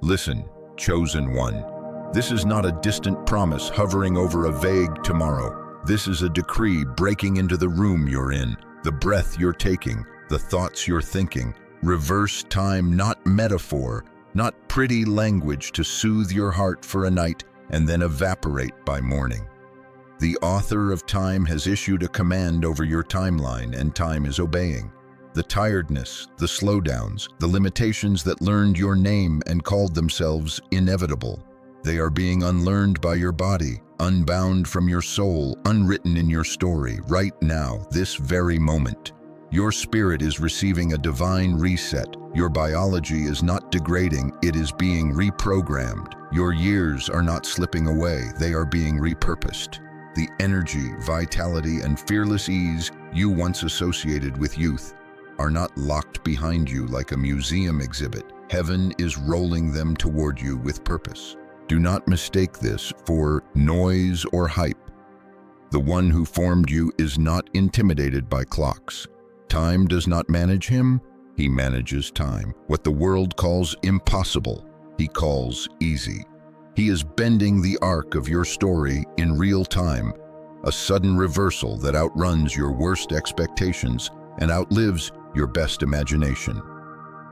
Listen, chosen one. This is not a distant promise hovering over a vague tomorrow. This is a decree breaking into the room you're in, the breath you're taking, the thoughts you're thinking. Reverse time, not metaphor, not pretty language to soothe your heart for a night and then evaporate by morning. The author of time has issued a command over your timeline, and time is obeying. The tiredness, the slowdowns, the limitations that learned your name and called themselves inevitable. They are being unlearned by your body, unbound from your soul, unwritten in your story, right now, this very moment. Your spirit is receiving a divine reset. Your biology is not degrading, it is being reprogrammed. Your years are not slipping away, they are being repurposed. The energy, vitality, and fearless ease you once associated with youth are not locked behind you like a museum exhibit. Heaven is rolling them toward you with purpose. Do not mistake this for noise or hype. The one who formed you is not intimidated by clocks. Time does not manage him, he manages time. What the world calls impossible, he calls easy. He is bending the arc of your story in real time, a sudden reversal that outruns your worst expectations and outlives your best imagination.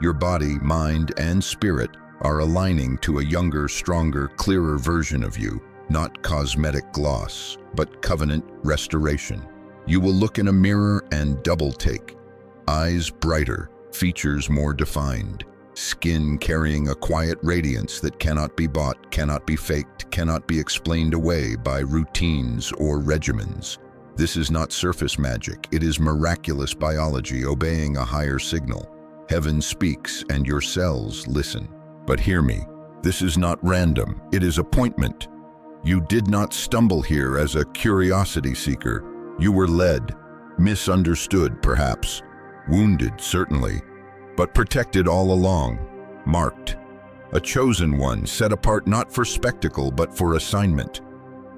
Your body, mind, and spirit are aligning to a younger, stronger, clearer version of you, not cosmetic gloss, but covenant restoration. You will look in a mirror and double take. Eyes brighter, features more defined, skin carrying a quiet radiance that cannot be bought, cannot be faked, cannot be explained away by routines or regimens. This is not surface magic, it is miraculous biology obeying a higher signal. Heaven speaks and your cells listen. But hear me, this is not random, it is appointment. You did not stumble here as a curiosity seeker. You were led, misunderstood perhaps, wounded certainly, but protected all along, marked. A chosen one, set apart not for spectacle but for assignment.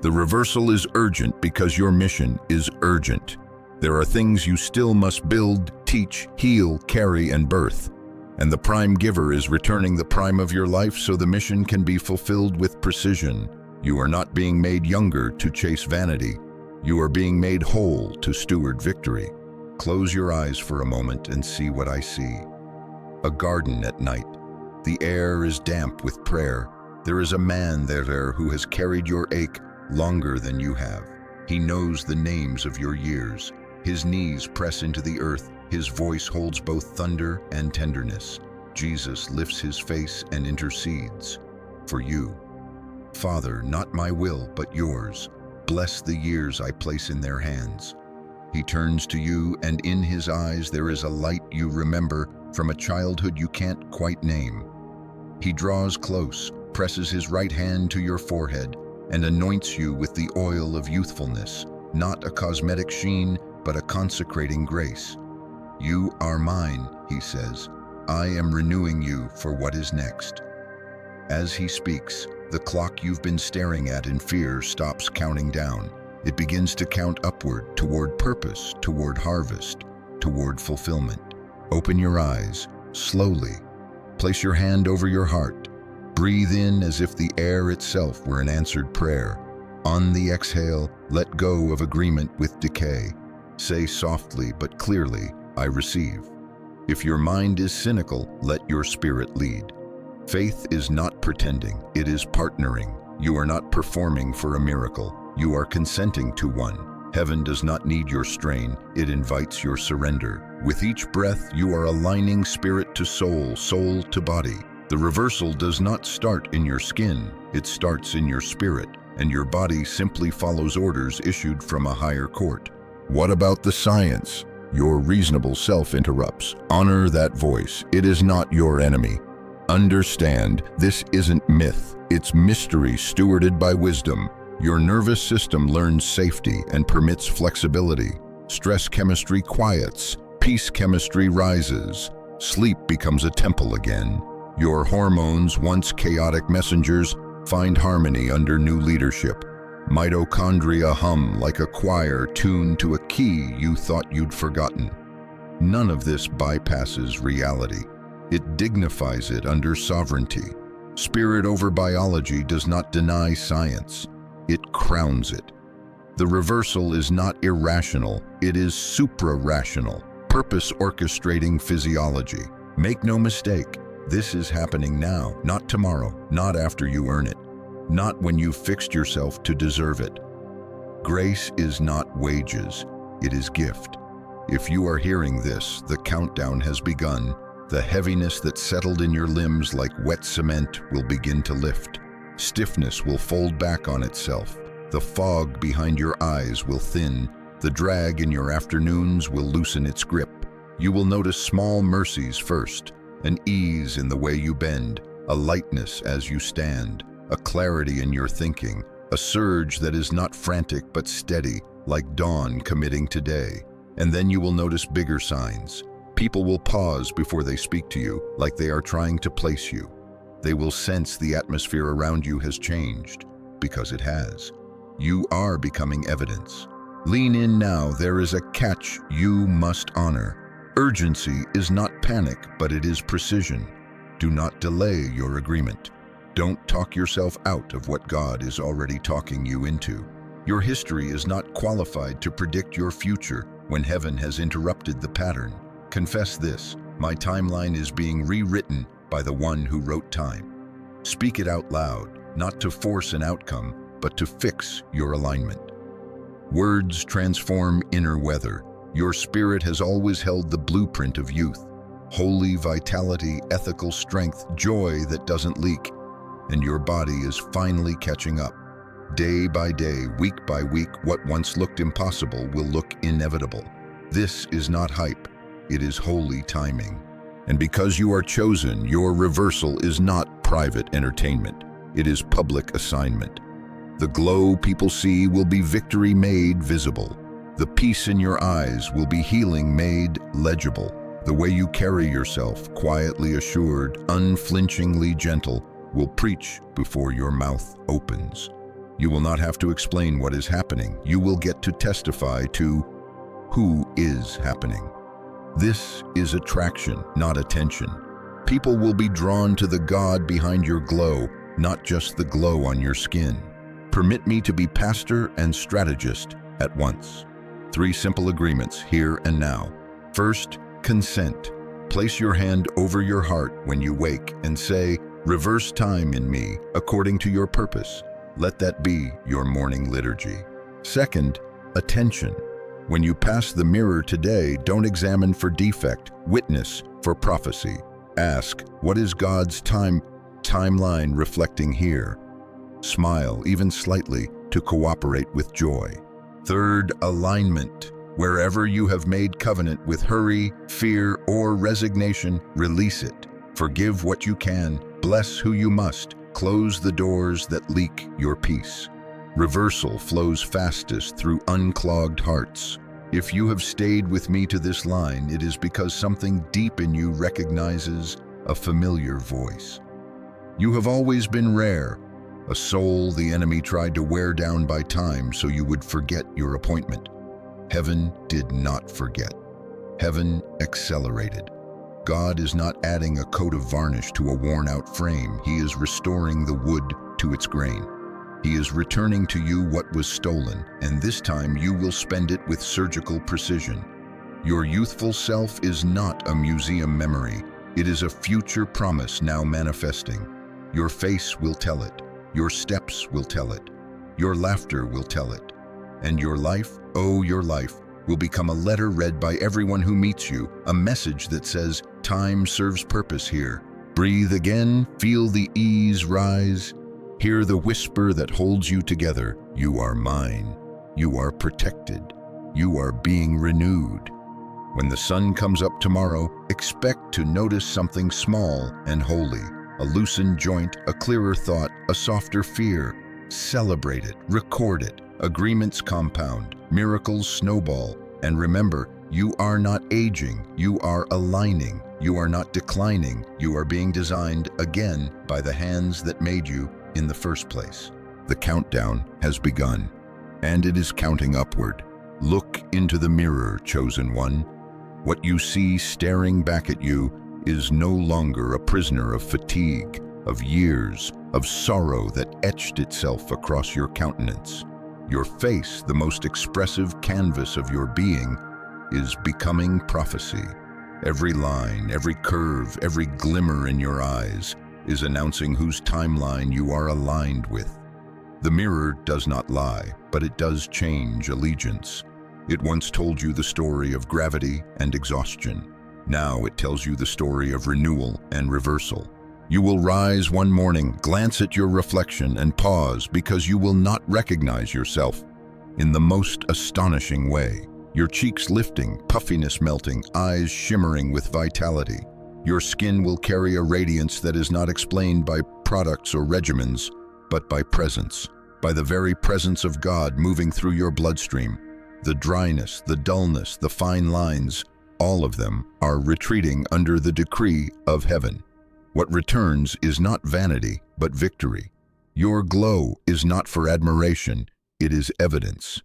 The reversal is urgent because your mission is urgent. There are things you still must build, teach, heal, carry, and birth. And the prime giver is returning the prime of your life so the mission can be fulfilled with precision. You are not being made younger to chase vanity. You are being made whole to steward victory. Close your eyes for a moment and see what I see. A garden at night. The air is damp with prayer. There is a man there who has carried your ache longer than you have. He knows the names of your years. His knees press into the earth. His voice holds both thunder and tenderness. Jesus lifts his face and intercedes for you. Father, not my will, but yours. Bless the years I place in their hands. He turns to you, and in his eyes there is a light you remember from a childhood you can't quite name. He draws close, presses his right hand to your forehead, and anoints you with the oil of youthfulness, not a cosmetic sheen, but a consecrating grace. You are mine, he says. I am renewing you for what is next. As he speaks, the clock you've been staring at in fear stops counting down. It begins to count upward, toward purpose, toward harvest, toward fulfillment. Open your eyes, slowly. Place your hand over your heart. Breathe in as if the air itself were an answered prayer. On the exhale, let go of agreement with decay. Say softly but clearly, I receive. If your mind is cynical, let your spirit lead. Faith is not pretending, it is partnering. You are not performing for a miracle, you are consenting to one. Heaven does not need your strain, it invites your surrender. With each breath, you are aligning spirit to soul, soul to body. The reversal does not start in your skin, it starts in your spirit, and your body simply follows orders issued from a higher court. What about the science? Your reasonable self interrupts. Honor that voice, it is not your enemy. Understand, this isn't myth, it's mystery stewarded by wisdom. Your nervous system learns safety and permits flexibility. Stress chemistry quiets, peace chemistry rises. Sleep becomes a temple again. Your hormones, once chaotic messengers, find harmony under new leadership. Mitochondria hum like a choir tuned to a key you thought you'd forgotten. None of this bypasses reality. It dignifies it under sovereignty. Spirit over biology does not deny science. It crowns it. The reversal is not irrational, it is supra-rational, purpose orchestrating physiology. Make no mistake, this is happening now, not tomorrow, not after you earn it, not when you've fixed yourself to deserve it. Grace is not wages, it is gift. If you are hearing this, the countdown has begun. The heaviness that settled in your limbs like wet cement will begin to lift. Stiffness will fold back on itself. The fog behind your eyes will thin. The drag in your afternoons will loosen its grip. You will notice small mercies first, an ease in the way you bend, a lightness as you stand, a clarity in your thinking, a surge that is not frantic but steady, like dawn committing to day. And then you will notice bigger signs. People will pause before they speak to you, like they are trying to place you. They will sense the atmosphere around you has changed, because it has. You are becoming evidence. Lean in now, there is a catch you must honor. Urgency is not panic, but it is precision. Do not delay your agreement. Don't talk yourself out of what God is already talking you into. Your history is not qualified to predict your future when heaven has interrupted the pattern. Confess this, my timeline is being rewritten by the one who wrote time. Speak it out loud, not to force an outcome, but to fix your alignment. Words transform inner weather. Your spirit has always held the blueprint of youth. Holy vitality, ethical strength, joy that doesn't leak. And your body is finally catching up. Day by day, week by week, what once looked impossible will look inevitable. This is not hype. It is holy timing. And because you are chosen, your reversal is not private entertainment. It is public assignment. The glow people see will be victory made visible. The peace in your eyes will be healing made legible. The way you carry yourself, quietly assured, unflinchingly gentle, will preach before your mouth opens. You will not have to explain what is happening. You will get to testify to who is happening. This is attraction, not attention. People will be drawn to the God behind your glow, not just the glow on your skin. Permit me to be pastor and strategist at once. 3 simple agreements here and now. First, consent. Place your hand over your heart when you wake and say, reverse time in me according to your purpose. Let that be your morning liturgy. Second, attention. When you pass the mirror today, don't examine for defect, witness for prophecy. Ask, what is God's timeline reflecting here? Smile, even slightly, to cooperate with joy. Third, alignment. Wherever you have made covenant with hurry, fear, or resignation, release it. Forgive what you can, bless who you must, close the doors that leak your peace. Reversal flows fastest through unclogged hearts. If you have stayed with me to this line, it is because something deep in you recognizes a familiar voice. You have always been rare, a soul the enemy tried to wear down by time so you would forget your appointment. Heaven did not forget. Heaven accelerated. God is not adding a coat of varnish to a worn-out frame. He is restoring the wood to its grain. He is returning to you what was stolen, and this time you will spend it with surgical precision. Your youthful self is not a museum memory. It is a future promise now manifesting. Your face will tell it. Your steps will tell it. Your laughter will tell it. And your life, oh, your life, will become a letter read by everyone who meets you, a message that says, time serves purpose here. Breathe again, feel the ease rise. Hear the whisper that holds you together. You are mine. You are protected. You are being renewed. When the sun comes up tomorrow, expect to notice something small and holy. A loosened joint, a clearer thought, a softer fear. Celebrate it, record it. Agreements compound, miracles snowball. And remember, you are not aging, you are aligning. You are not declining, you are being designed again by the hands that made you in the first place. The countdown has begun, and it is counting upward. Look into the mirror, chosen one. What you see staring back at you is no longer a prisoner of fatigue, of years, of sorrow that etched itself across your countenance. Your face, the most expressive canvas of your being, is becoming prophecy. Every line, every curve, every glimmer in your eyes is announcing whose timeline you are aligned with. The mirror does not lie, but it does change allegiance. It once told you the story of gravity and exhaustion. Now it tells you the story of renewal and reversal. You will rise one morning, glance at your reflection, and pause because you will not recognize yourself in the most astonishing way. Your cheeks lifting, puffiness melting, eyes shimmering with vitality. Your skin will carry a radiance that is not explained by products or regimens, but by presence, by the very presence of God moving through your bloodstream. The dryness, the dullness, the fine lines, all of them are retreating under the decree of heaven. What returns is not vanity, but victory. Your glow is not for admiration, it is evidence.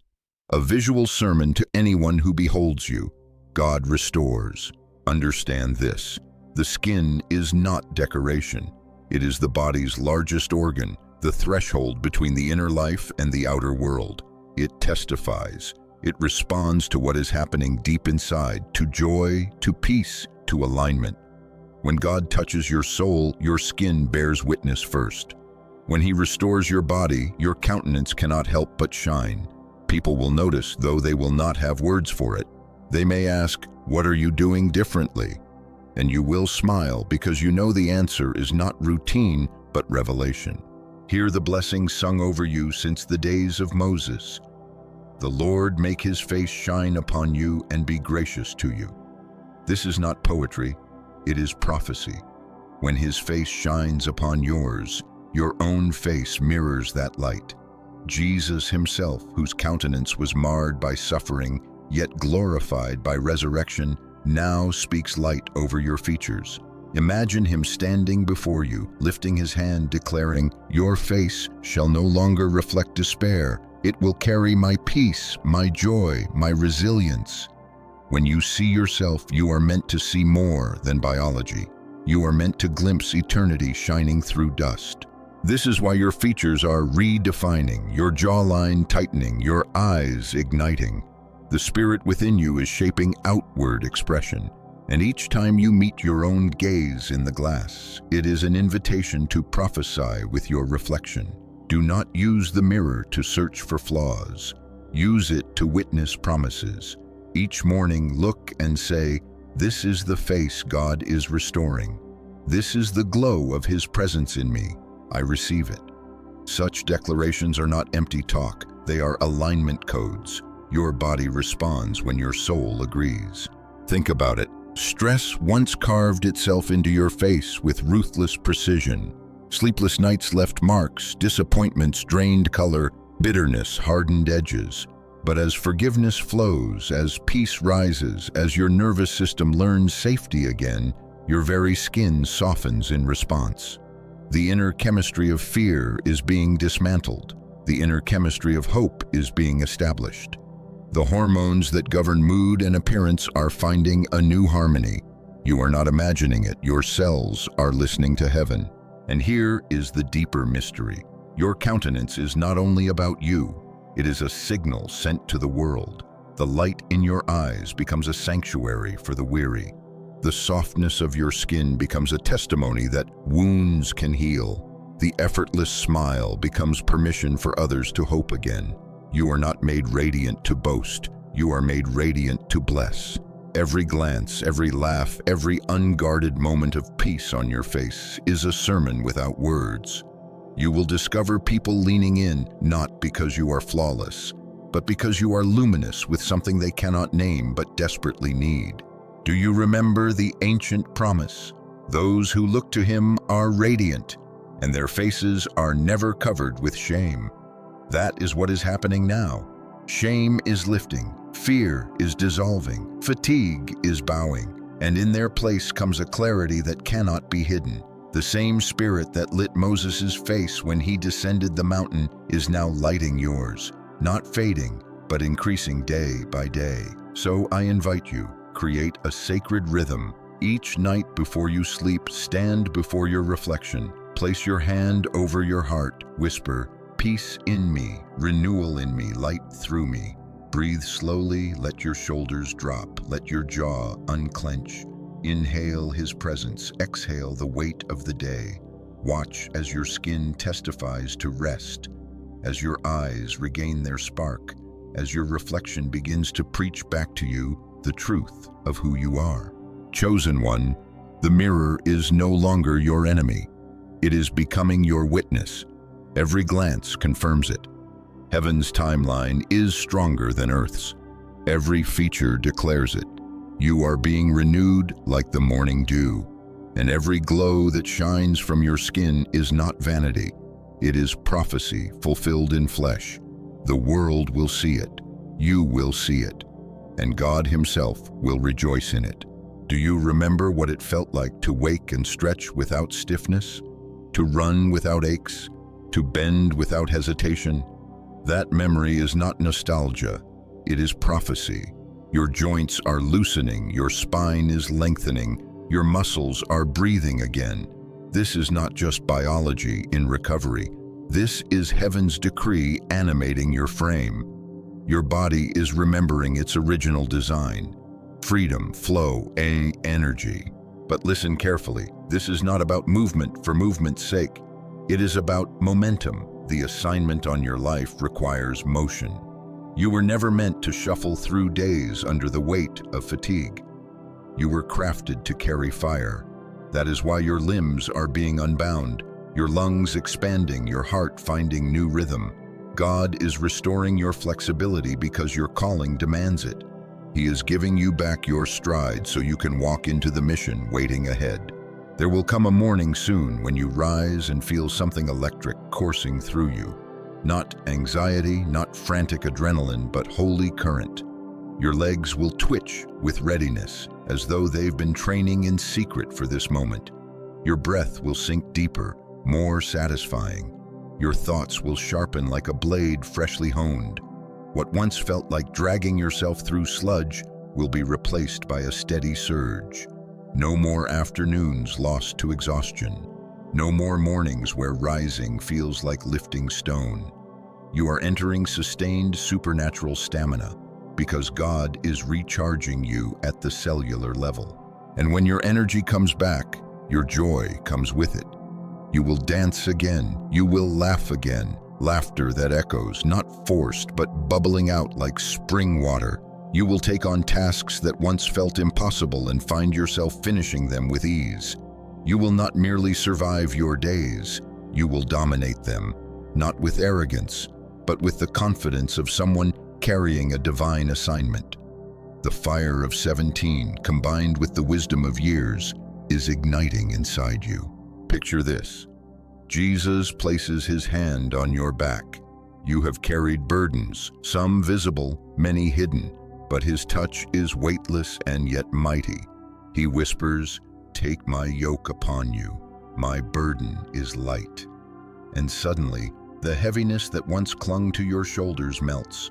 A visual sermon to anyone who beholds you. God restores. Understand this. The skin is not decoration. It is the body's largest organ, the threshold between the inner life and the outer world. It testifies. It responds to what is happening deep inside, to joy, to peace, to alignment. When God touches your soul, your skin bears witness first. When He restores your body, your countenance cannot help but shine. People will notice, though they will not have words for it. They may ask, "What are you doing differently?" And you will smile because you know the answer is not routine, but revelation. Hear the blessings sung over you since the days of Moses. The Lord make His face shine upon you and be gracious to you. This is not poetry, it is prophecy. When His face shines upon yours, your own face mirrors that light. Jesus Himself, whose countenance was marred by suffering, yet glorified by resurrection, now speaks light over your features. Imagine Him standing before you, lifting His hand, declaring, "Your face shall no longer reflect despair. It will carry my peace, my joy, my resilience." When you see yourself, you are meant to see more than biology. You are meant to glimpse eternity shining through dust. This is why your features are redefining, your jawline tightening, your eyes igniting. The spirit within you is shaping outward expression. And each time you meet your own gaze in the glass, it is an invitation to prophesy with your reflection. Do not use the mirror to search for flaws. Use it to witness promises. Each morning, look and say, "This is the face God is restoring. This is the glow of His presence in me. I receive it." Such declarations are not empty talk. They are alignment codes. Your body responds when your soul agrees. Think about it. Stress once carved itself into your face with ruthless precision. Sleepless nights left marks, disappointments drained color, bitterness hardened edges. But as forgiveness flows, as peace rises, as your nervous system learns safety again, your very skin softens in response. The inner chemistry of fear is being dismantled. The inner chemistry of hope is being established. The hormones that govern mood and appearance are finding a new harmony. You are not imagining it. Your cells are listening to heaven. And here is the deeper mystery. Your countenance is not only about you. It is a signal sent to the world. The light in your eyes becomes a sanctuary for the weary. The softness of your skin becomes a testimony that wounds can heal. The effortless smile becomes permission for others to hope again. You are not made radiant to boast. You are made radiant to bless. Every glance, every laugh, every unguarded moment of peace on your face is a sermon without words. You will discover people leaning in, not because you are flawless, but because you are luminous with something they cannot name but desperately need. Do you remember the ancient promise? Those who look to Him are radiant, and their faces are never covered with shame. That is what is happening now. Shame is lifting, fear is dissolving, fatigue is bowing, and in their place comes a clarity that cannot be hidden. The same Spirit that lit Moses' face when he descended the mountain is now lighting yours, not fading, but increasing day by day. So I invite you, create a sacred rhythm. Each night before you sleep, stand before your reflection. Place your hand over your heart. Whisper, peace in me, renewal in me, light through me. Breathe slowly, let your shoulders drop, let your jaw unclench. Inhale his presence, exhale the weight of the day. Watch as your skin testifies to rest, as your eyes regain their spark, as your reflection begins to preach back to you the truth of who you are. Chosen one, the mirror is no longer your enemy. It is becoming your witness. Every glance confirms it. Heaven's timeline is stronger than Earth's. Every feature declares it. You are being renewed like the morning dew, and every glow that shines from your skin is not vanity. It is prophecy fulfilled in flesh. The world will see it. You will see it. And God Himself will rejoice in it. Do you remember what it felt like to wake and stretch without stiffness? To run without aches? To bend without hesitation? That memory is not nostalgia. It is prophecy. Your joints are loosening, your spine is lengthening, your muscles are breathing again. This is not just biology in recovery. This is heaven's decree animating your frame. Your body is remembering its original design. Freedom, flow, energy. But listen carefully. This is not about movement for movement's sake. It is about momentum. The assignment on your life requires motion. You were never meant to shuffle through days under the weight of fatigue. You were crafted to carry fire. That is why your limbs are being unbound, your lungs expanding, your heart finding new rhythm. God is restoring your flexibility because your calling demands it. He is giving you back your stride so you can walk into the mission waiting ahead. There will come a morning soon when you rise and feel something electric coursing through you. Not anxiety, not frantic adrenaline, but holy current. Your legs will twitch with readiness, as though they've been training in secret for this moment. Your breath will sink deeper, more satisfying. Your thoughts will sharpen like a blade freshly honed. What once felt like dragging yourself through sludge will be replaced by a steady surge. No more afternoons lost to exhaustion. No more mornings where rising feels like lifting stone. You are entering sustained supernatural stamina because God is recharging you at the cellular level. And when your energy comes back, your joy comes with it. You will dance again. You will laugh again. Laughter that echoes, not forced, but bubbling out like spring water. You will take on tasks that once felt impossible and find yourself finishing them with ease. You will not merely survive your days, you will dominate them, not with arrogance, but with the confidence of someone carrying a divine assignment. The fire of 17, combined with the wisdom of years, is igniting inside you. Picture this. Jesus places His hand on your back. You have carried burdens, some visible, many hidden, but His touch is weightless and yet mighty. He whispers, "Take my yoke upon you. My burden is light." And suddenly, the heaviness that once clung to your shoulders melts.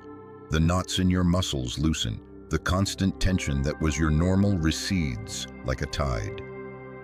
The knots in your muscles loosen. The constant tension that was your normal recedes like a tide.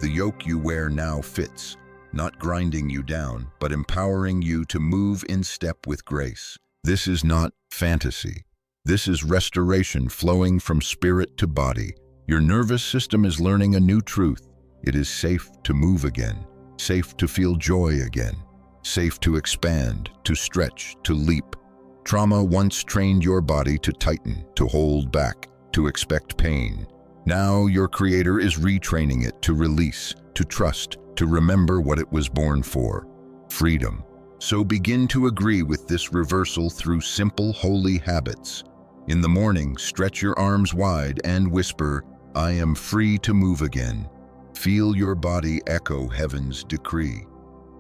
The yoke you wear now fits, not grinding you down, but empowering you to move in step with grace. This is not fantasy. This is restoration flowing from spirit to body. Your nervous system is learning a new truth. It is safe to move again, safe to feel joy again, safe to expand, to stretch, to leap. Trauma once trained your body to tighten, to hold back, to expect pain. Now your Creator is retraining it to release, to trust, to remember what it was born for, freedom. So begin to agree with this reversal through simple, holy habits. In the morning, stretch your arms wide and whisper, "I am free to move again." Feel your body echo heaven's decree.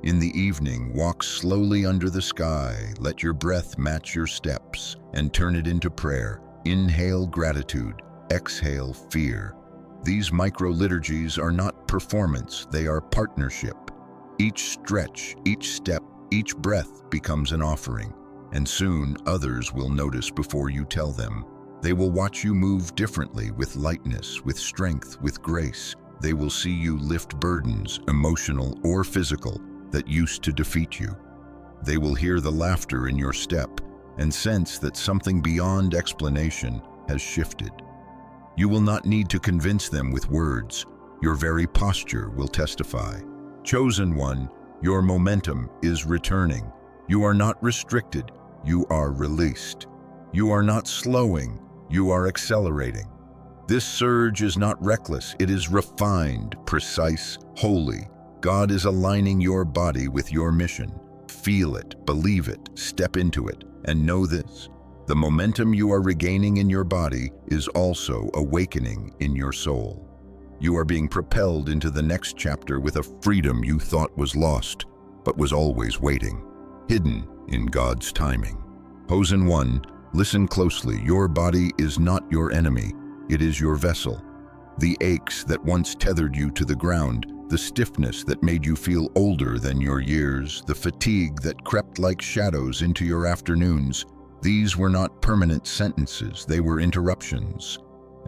In the evening, walk slowly under the sky, let your breath match your steps, and turn it into prayer. Inhale gratitude, exhale fear. These micro-liturgies are not performance, they are partnership. Each stretch, each step, each breath becomes an offering, and soon others will notice before you tell them. They will watch you move differently, with lightness, with strength, with grace. They will see you lift burdens, emotional or physical, that used to defeat you. They will hear the laughter in your step and sense that something beyond explanation has shifted. You will not need to convince them with words. Your very posture will testify. Chosen one, your momentum is returning. You are not restricted, you are released. You are not slowing, you are accelerating. This surge is not reckless, it is refined, precise, holy. God is aligning your body with your mission. Feel it, believe it, step into it, and know this. The momentum you are regaining in your body is also awakening in your soul. You are being propelled into the next chapter with a freedom you thought was lost, but was always waiting, hidden in God's timing. Chosen one, listen closely. Your body is not your enemy, it is your vessel. The aches that once tethered you to the ground, the stiffness that made you feel older than your years, the fatigue that crept like shadows into your afternoons, these were not permanent sentences, they were interruptions.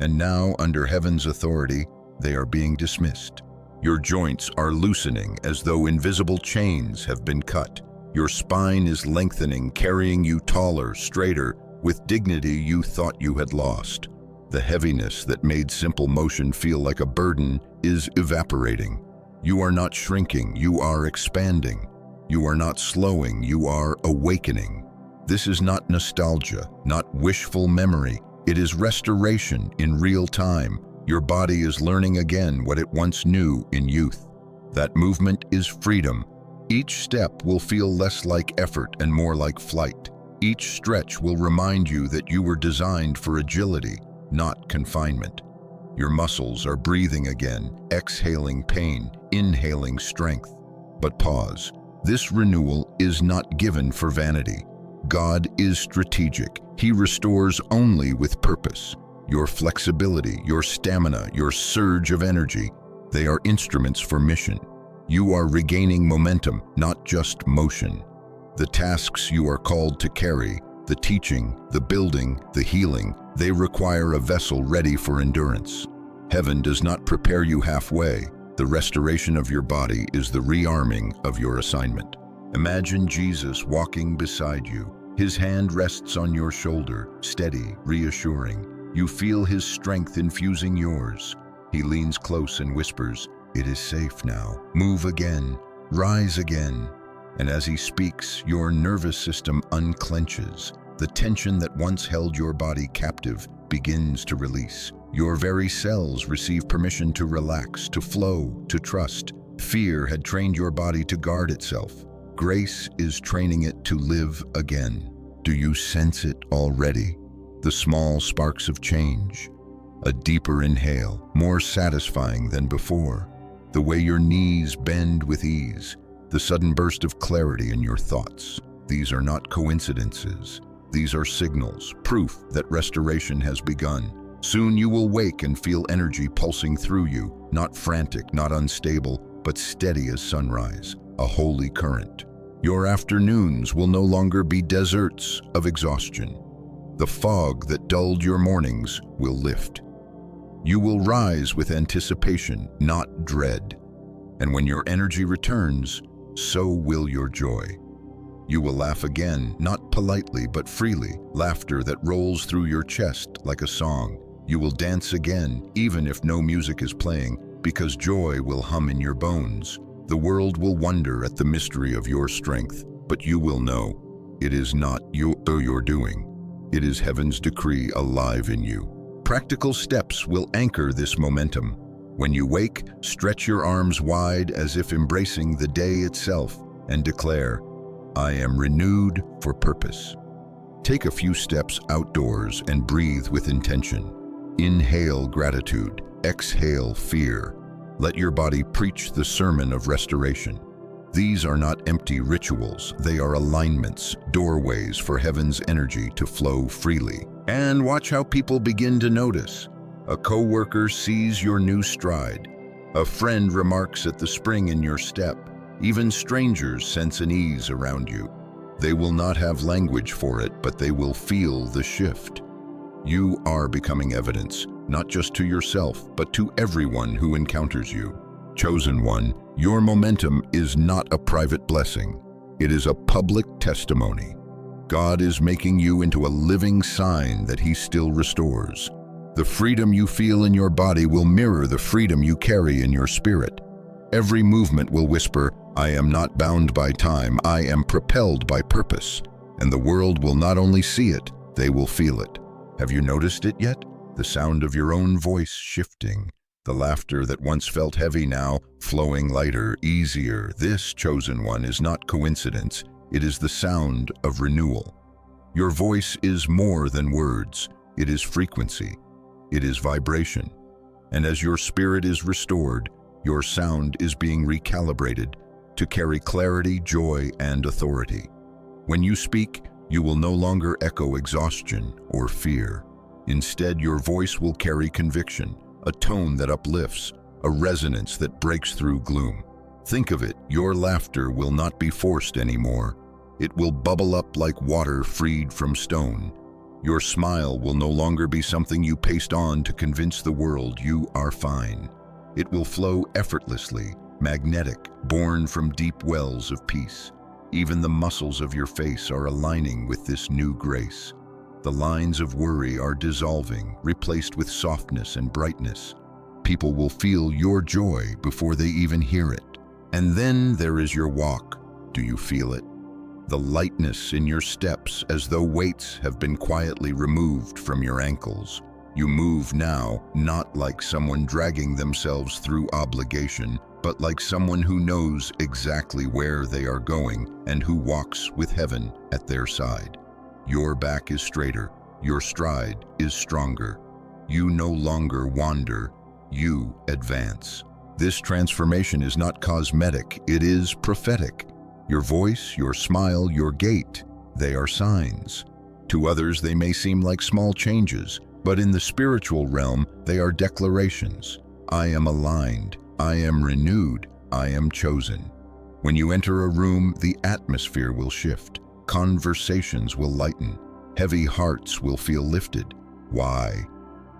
And now, under heaven's authority, they are being dismissed. Your joints are loosening as though invisible chains have been cut. Your spine is lengthening, carrying you taller, straighter, with dignity you thought you had lost. The heaviness that made simple motion feel like a burden is evaporating. You are not shrinking, you are expanding. You are not slowing, you are awakening. This is not nostalgia, not wishful memory. It is restoration in real time. Your body is learning again what it once knew in youth. That movement is freedom. Each step will feel less like effort and more like flight. Each stretch will remind you that you were designed for agility, not confinement. Your muscles are breathing again, exhaling pain, inhaling strength. But pause. This renewal is not given for vanity. God is strategic. He restores only with purpose. Your flexibility, your stamina, your surge of energy, they are instruments for mission. You are regaining momentum, not just motion. The tasks you are called to carry, the teaching, the building, the healing, they require a vessel ready for endurance. Heaven does not prepare you halfway. The restoration of your body is the rearming of your assignment. Imagine Jesus walking beside you. His hand rests on your shoulder, steady, reassuring. You feel his strength infusing yours. He leans close and whispers, "It is safe now. Move again. Rise again." And as he speaks, your nervous system unclenches. The tension that once held your body captive begins to release. Your very cells receive permission to relax, to flow, to trust. Fear had trained your body to guard itself. Grace is training it to live again. Do you sense it already? The small sparks of change. A deeper inhale, more satisfying than before. The way your knees bend with ease. The sudden burst of clarity in your thoughts. These are not coincidences. These are signals, proof that restoration has begun. Soon you will wake and feel energy pulsing through you, not frantic, not unstable, but steady as sunrise, a holy current. Your afternoons will no longer be deserts of exhaustion. The fog that dulled your mornings will lift. You will rise with anticipation, not dread. And when your energy returns, so will your joy. You will laugh again, not politely but freely, laughter that rolls through your chest like a song. You will dance again, even if no music is playing, because joy will hum in your bones. The world will wonder at the mystery of your strength, but you will know it is not your doing. It is heaven's decree alive in you. Practical steps will anchor this momentum. When you wake, stretch your arms wide as if embracing the day itself and declare, "I am renewed for purpose." Take a few steps outdoors and breathe with intention. Inhale gratitude, exhale fear. Let your body preach the sermon of restoration. These are not empty rituals, they are alignments, doorways for heaven's energy to flow freely. And watch how people begin to notice. A coworker sees your new stride. A friend remarks at the spring in your step. Even strangers sense an ease around you. They will not have language for it, but they will feel the shift. You are becoming evidence, not just to yourself, but to everyone who encounters you. Chosen one, Your momentum is not a private blessing. It is a public testimony. God is making you into a living sign that He still restores. The freedom you feel in your body will mirror the freedom you carry in your spirit. Every movement will whisper, "I am not bound by time, I am propelled by purpose." And the world will not only see it, they will feel it. Have you noticed it yet? The sound of your own voice shifting. The laughter that once felt heavy now flowing lighter, easier. This, chosen one, is not coincidence. It is the sound of renewal. Your voice is more than words. It is frequency. It is vibration. And as your spirit is restored, your sound is being recalibrated to carry clarity, joy, and authority. When you speak, you will no longer echo exhaustion or fear. Instead, your voice will carry conviction, a tone that uplifts, a resonance that breaks through gloom. Think of it, your laughter will not be forced anymore. It will bubble up like water freed from stone. Your smile will no longer be something you paste on to convince the world you are fine. It will flow effortlessly, magnetic, born from deep wells of peace. Even the muscles of your face are aligning with this new grace. The lines of worry are dissolving, replaced with softness and brightness. People will feel your joy before they even hear it. And then there is your walk. Do you feel it? The lightness in your steps, as though weights have been quietly removed from your ankles. You move now, not like someone dragging themselves through obligation, but like someone who knows exactly where they are going and who walks with heaven at their side. Your back is straighter, your stride is stronger. You no longer wander, you advance. This transformation is not cosmetic, it is prophetic. Your voice, your smile, your gait, they are signs. To others, they may seem like small changes, but in the spiritual realm, they are declarations. I am aligned, I am renewed, I am chosen. When you enter a room, the atmosphere will shift. Conversations will lighten. Heavy hearts will feel lifted. Why?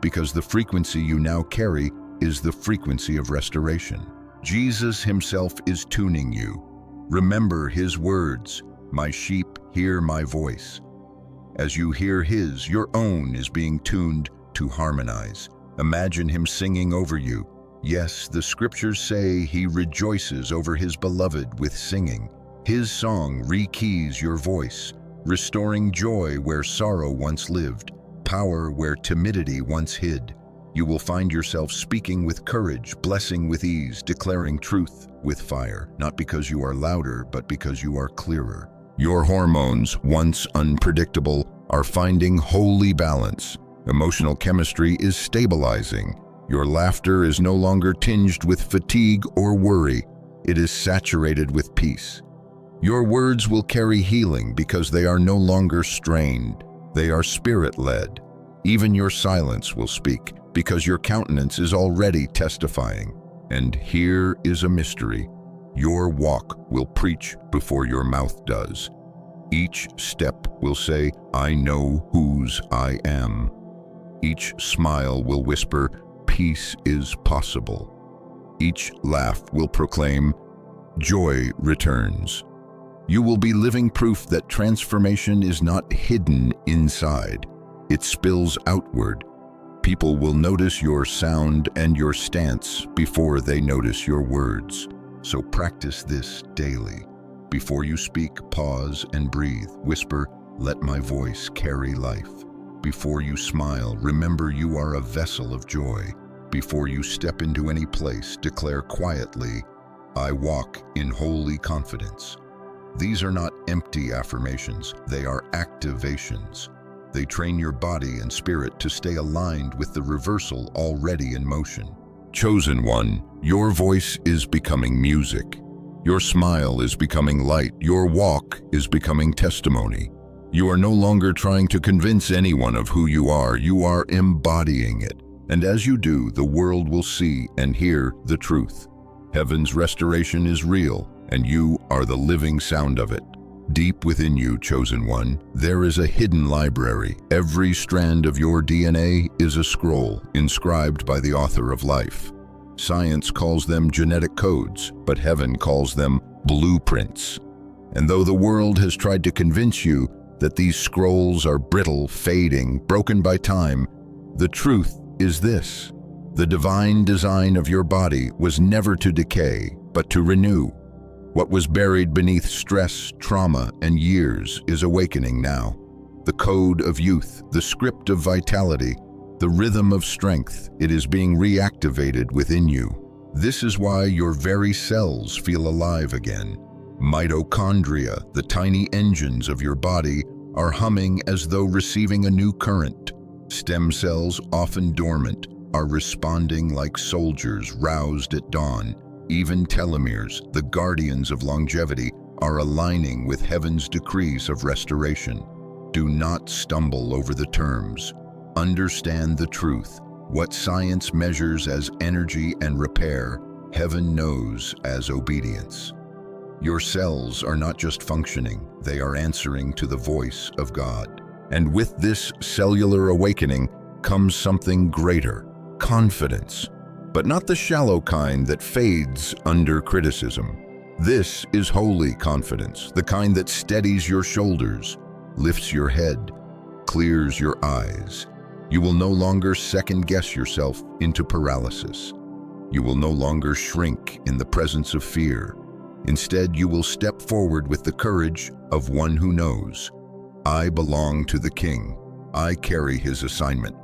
Because the frequency you now carry is the frequency of restoration. Jesus Himself is tuning you. Remember His words, "My sheep hear my voice." As you hear His, your own is being tuned to harmonize. Imagine Him singing over you. Yes, the scriptures say He rejoices over His beloved with singing. His song re-keys your voice, restoring joy where sorrow once lived, power where timidity once hid. You will find yourself speaking with courage, blessing with ease, declaring truth with fire, not because you are louder, but because you are clearer. Your hormones, once unpredictable, are finding holy balance. Emotional chemistry is stabilizing. Your laughter is no longer tinged with fatigue or worry. It is saturated with peace. Your words will carry healing because they are no longer strained. They are spirit-led. Even your silence will speak because your countenance is already testifying. And here is a mystery. Your walk will preach before your mouth does. Each step will say, "I know whose I am." Each smile will whisper, "Peace is possible." Each laugh will proclaim, "Joy returns." You will be living proof that transformation is not hidden inside. It spills outward. People will notice your sound and your stance before they notice your words. So practice this daily. Before you speak, pause and breathe. Whisper, "Let my voice carry life." Before you smile, remember you are a vessel of joy. Before you step into any place, declare quietly, "I walk in holy confidence." These are not empty affirmations, they are activations. They train your body and spirit to stay aligned with the reversal already in motion. Chosen one, your voice is becoming music. Your smile is becoming light. Your walk is becoming testimony. You are no longer trying to convince anyone of who you are embodying it. And as you do, the world will see and hear the truth. Heaven's restoration is real, and you are the living sound of it. Deep within you, chosen one, there is a hidden library. Every strand of your DNA is a scroll inscribed by the author of life. Science calls them genetic codes, but heaven calls them blueprints. And though the world has tried to convince you that these scrolls are brittle, fading, broken by time, the truth is this: the divine design of your body was never to decay, but to renew. What was buried beneath stress, trauma, and years is awakening now. The code of youth, the script of vitality, the rhythm of strength, it is being reactivated within you. This is why your very cells feel alive again. Mitochondria, the tiny engines of your body, are humming as though receiving a new current. Stem cells, often dormant, are responding like soldiers roused at dawn. Even telomeres, the guardians of longevity, are aligning with heaven's decrees of restoration. Do not stumble over the terms. Understand the truth. What science measures as energy and repair, heaven knows as obedience. Your cells are not just functioning, they are answering to the voice of God. And with this cellular awakening comes something greater: confidence. But not the shallow kind that fades under criticism. This is holy confidence, the kind that steadies your shoulders, lifts your head, clears your eyes. You will no longer second-guess yourself into paralysis. You will no longer shrink in the presence of fear. Instead, you will step forward with the courage of one who knows. I belong to the King. I carry his assignment.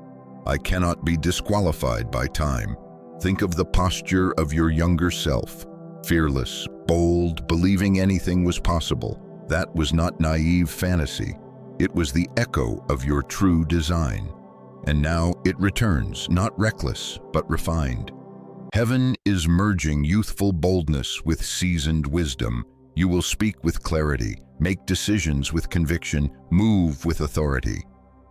I cannot be disqualified by time. Think of the posture of your younger self. Fearless, bold, believing anything was possible. That was not naive fantasy. It was the echo of your true design. And now it returns, not reckless, but refined. Heaven is merging youthful boldness with seasoned wisdom. You will speak with clarity, make decisions with conviction, move with authority.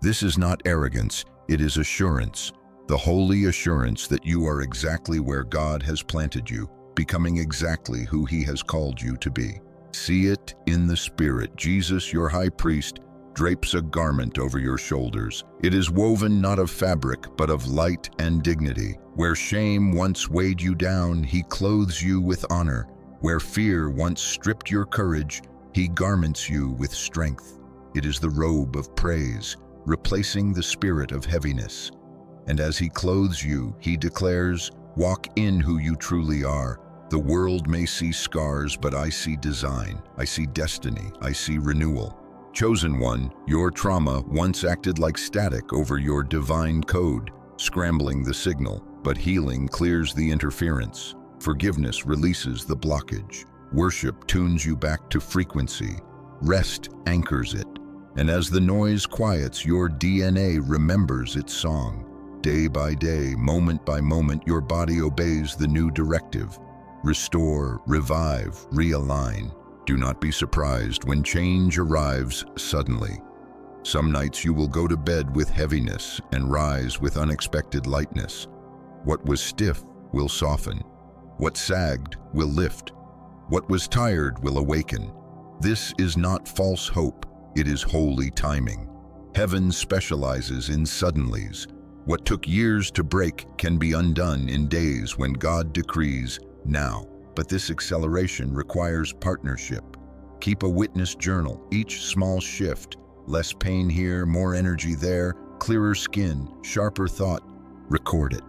This is not arrogance, it is assurance. The holy assurance that you are exactly where God has planted you, becoming exactly who he has called you to be. See it in the Spirit. Jesus, your high priest, drapes a garment over your shoulders. It is woven not of fabric, but of light and dignity. Where shame once weighed you down, he clothes you with honor. Where fear once stripped your courage, he garments you with strength. It is the robe of praise, replacing the spirit of heaviness. And as he clothes you, he declares, walk in who you truly are. The world may see scars, but I see design. I see destiny. I see renewal. Chosen one, your trauma once acted like static over your divine code, scrambling the signal, but healing clears the interference. Forgiveness releases the blockage. Worship tunes you back to frequency. Rest anchors it. And as the noise quiets, your DNA remembers its song. Day by day, moment by moment, your body obeys the new directive. Restore, revive, realign. Do not be surprised when change arrives suddenly. Some nights you will go to bed with heaviness and rise with unexpected lightness. What was stiff will soften. What sagged will lift. What was tired will awaken. This is not false hope, it is holy timing. Heaven specializes in suddenlies. What took years to break can be undone in days when God decrees now. But this acceleration requires partnership. Keep a witness journal. Each small shift, less pain here, more energy there, clearer skin, sharper thought, record it.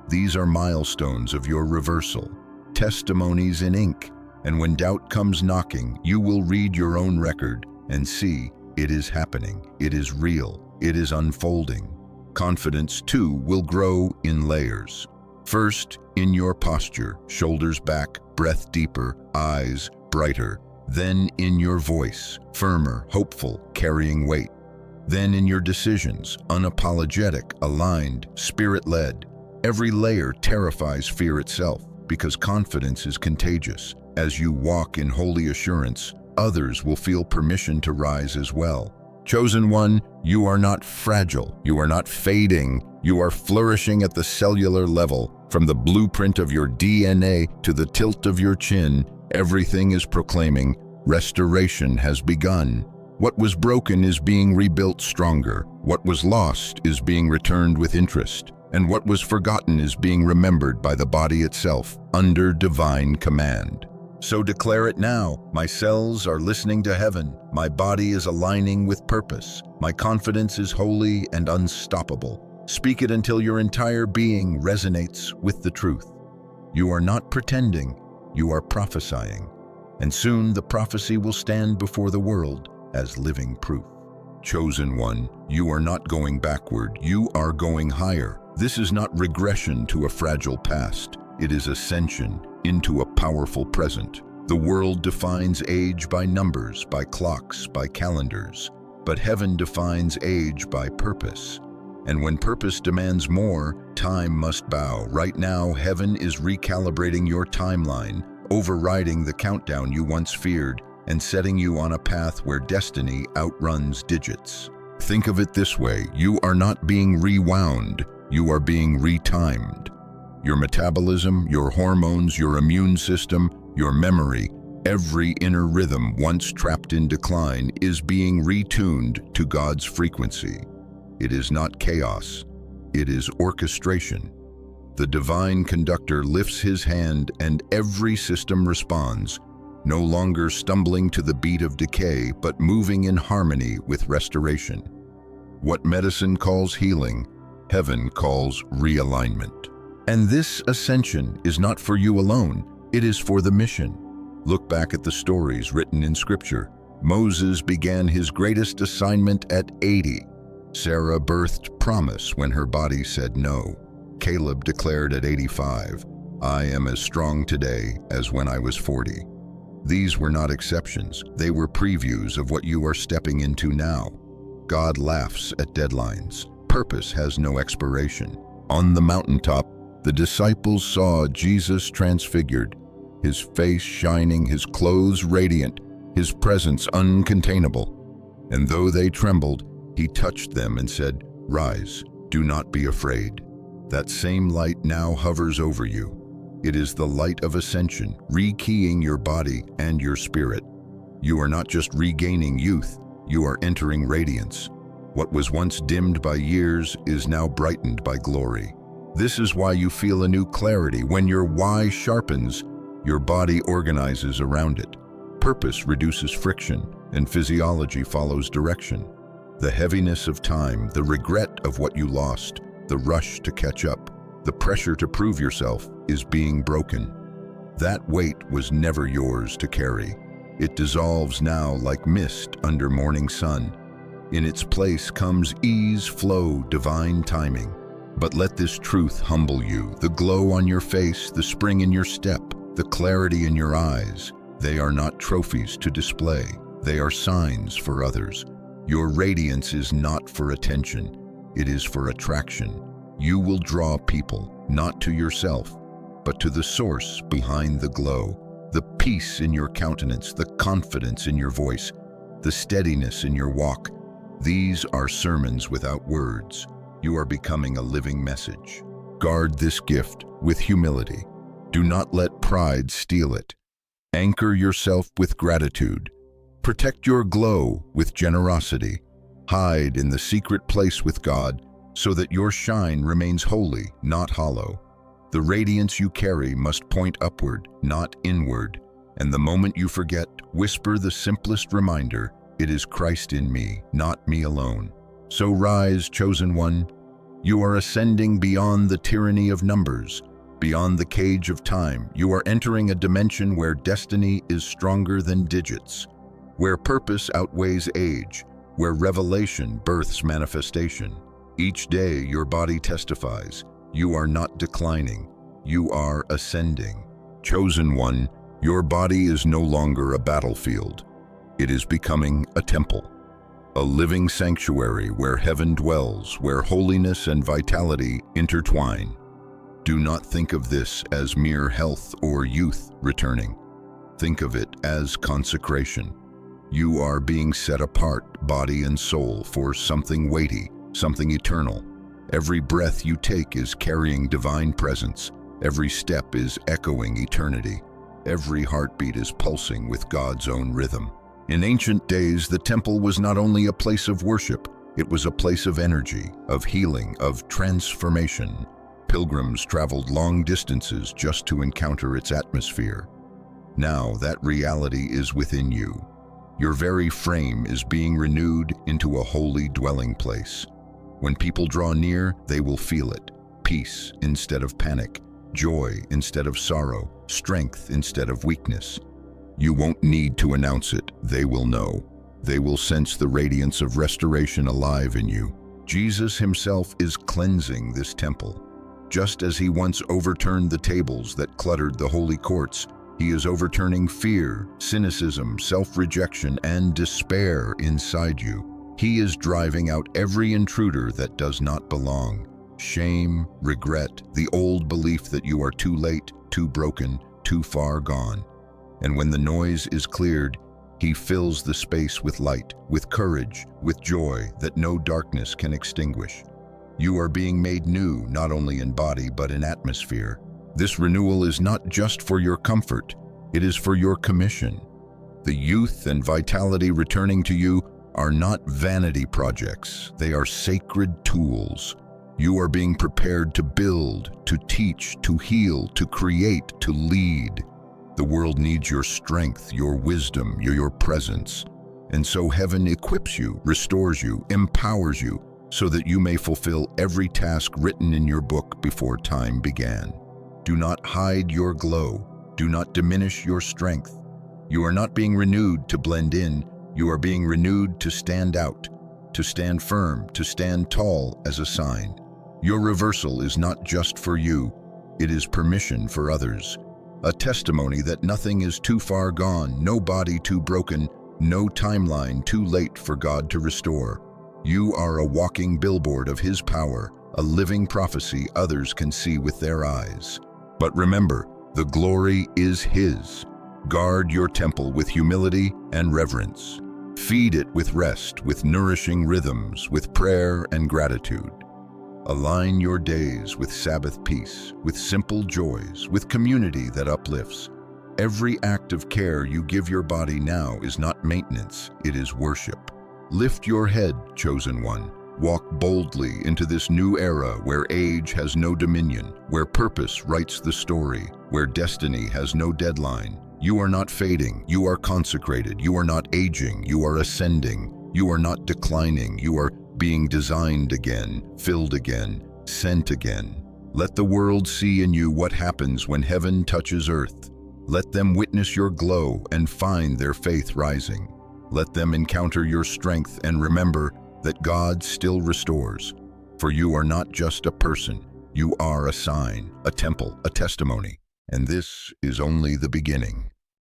These are milestones of your reversal, testimonies in ink. And when doubt comes knocking, you will read your own record and see it is happening, it is real, it is unfolding. Confidence, too, will grow in layers. First, in your posture, shoulders back, breath deeper, eyes brighter. Then in your voice, firmer, hopeful, carrying weight. Then in your decisions, unapologetic, aligned, spirit-led. Every layer terrifies fear itself, because confidence is contagious. As you walk in holy assurance, others will feel permission to rise as well. Chosen one, you are not fragile, you are not fading, you are flourishing at the cellular level. From the blueprint of your DNA to the tilt of your chin, everything is proclaiming, restoration has begun. What was broken is being rebuilt stronger. What was lost is being returned with interest. and what was forgotten is being remembered by the body itself, under divine command. So declare it now. My cells are listening to heaven. My body is aligning with purpose. My confidence is holy and unstoppable. Speak it until your entire being resonates with the truth. You are not pretending, you are prophesying. And soon the prophecy will stand before the world as living proof. Chosen one, you are not going backward, you are going higher. This is not regression to a fragile past. It is ascension into a powerful present. The world defines age by numbers, by clocks, by calendars. But heaven defines age by purpose. And when purpose demands more, time must bow. Right now, heaven is recalibrating your timeline, overriding the countdown you once feared, and setting you on a path where destiny outruns digits. Think of it this way: you are not being rewound, you are being retimed. Your metabolism, your hormones, your immune system, your memory, every inner rhythm once trapped in decline is being retuned to God's frequency. It is not chaos, it is orchestration. The divine conductor lifts his hand and every system responds, no longer stumbling to the beat of decay, but moving in harmony with restoration. What medicine calls healing, heaven calls realignment. And this ascension is not for you alone, it is for the mission. Look back at the stories written in Scripture. Moses began his greatest assignment at 80. Sarah birthed promise when her body said no. Caleb declared at 85, I am as strong today as when I was 40. These were not exceptions, they were previews of what you are stepping into now. God laughs at deadlines. Purpose has no expiration. On the mountaintop, the disciples saw Jesus transfigured, his face shining, his clothes radiant, his presence uncontainable. And though they trembled, he touched them and said, Rise, do not be afraid. That same light now hovers over you. It is the light of ascension, rekeying your body and your spirit. You are not just regaining youth, you are entering radiance. What was once dimmed by years is now brightened by glory. This is why you feel a new clarity. When your why sharpens, your body organizes around it. Purpose reduces friction, and physiology follows direction. The heaviness of time, the regret of what you lost, the rush to catch up, the pressure to prove yourself is being broken. That weight was never yours to carry. It dissolves now like mist under morning sun. In its place comes ease, flow, divine timing. But let this truth humble you. The glow on your face, the spring in your step, the clarity in your eyes, they are not trophies to display. They are signs for others. Your radiance is not for attention. It is for attraction. You will draw people, not to yourself, but to the source behind the glow. The peace in your countenance, the confidence in your voice, the steadiness in your walk. These are sermons without words. You are becoming a living message. Guard this gift with humility. Do not let pride steal it. Anchor yourself with gratitude. Protect your glow with generosity. Hide in the secret place with God so that your shine remains holy, not hollow. The radiance you carry must point upward, not inward. And the moment you forget, whisper the simplest reminder, it is Christ in me, not me alone. So rise, chosen one. You are ascending beyond the tyranny of numbers, beyond the cage of time. You are entering a dimension where destiny is stronger than digits, where purpose outweighs age, where revelation births manifestation. Each day your body testifies, you are not declining, you are ascending. Chosen one, your body is no longer a battlefield. It is becoming a temple. A living sanctuary where heaven dwells, where holiness and vitality intertwine. Do not think of this as mere health or youth returning. Think of it as consecration. You are being set apart, body and soul, for something weighty, something eternal. Every breath you take is carrying divine presence. Every step is echoing eternity. Every heartbeat is pulsing with God's own rhythm. In ancient days, the temple was not only a place of worship, It was a place of energy, of healing, of transformation. Pilgrims traveled long distances just to encounter its atmosphere. Now that reality is within you. Your very frame is being renewed into a holy dwelling place. When people draw near, they will feel it. Peace instead of panic, joy instead of sorrow, strength instead of weakness. You won't need to announce it, they will know. They will sense the radiance of restoration alive in you. Jesus himself is cleansing this temple. Just as he once overturned the tables that cluttered the holy courts, he is overturning fear, cynicism, self-rejection, and despair inside you. He is driving out every intruder that does not belong. Shame, regret, the old belief that you are too late, too broken, too far gone. And when the noise is cleared, he fills the space with light, with courage, with joy that no darkness can extinguish. You are being made new, not only in body but in atmosphere. This renewal is not just for your comfort, it is for your commission. The youth and vitality returning to you are not vanity projects, they are sacred tools. You are being prepared to build, to teach, to heal, to create, to lead. The world needs your strength, your wisdom, your presence. And so heaven equips you, restores you, empowers you, so that you may fulfill every task written in your book before time began. Do not hide your glow. Do not diminish your strength. You are not being renewed to blend in. You are being renewed to stand out, to stand firm, to stand tall as a sign. Your reversal is not just for you. It is permission for others. A testimony that nothing is too far gone, no body too broken, no timeline too late for God to restore. You are a walking billboard of His power, a living prophecy others can see with their eyes. But remember, the glory is His. Guard your temple with humility and reverence. Feed it with rest, with nourishing rhythms, with prayer and gratitude. Align your days with Sabbath peace, with simple joys, with community that uplifts. Every act of care you give your body now is not maintenance, it is worship. Lift your head, chosen one. Walk boldly into this new era where age has no dominion, where purpose writes the story, where destiny has no deadline. You are not fading, you are consecrated. You are not aging, you are ascending. You are not declining, you are being designed again, filled again, sent again. Let the world see in you what happens when heaven touches earth. Let them witness your glow and find their faith rising. Let them encounter your strength and remember that God still restores. For you are not just a person, you are a sign, a temple, a testimony. And this is only the beginning.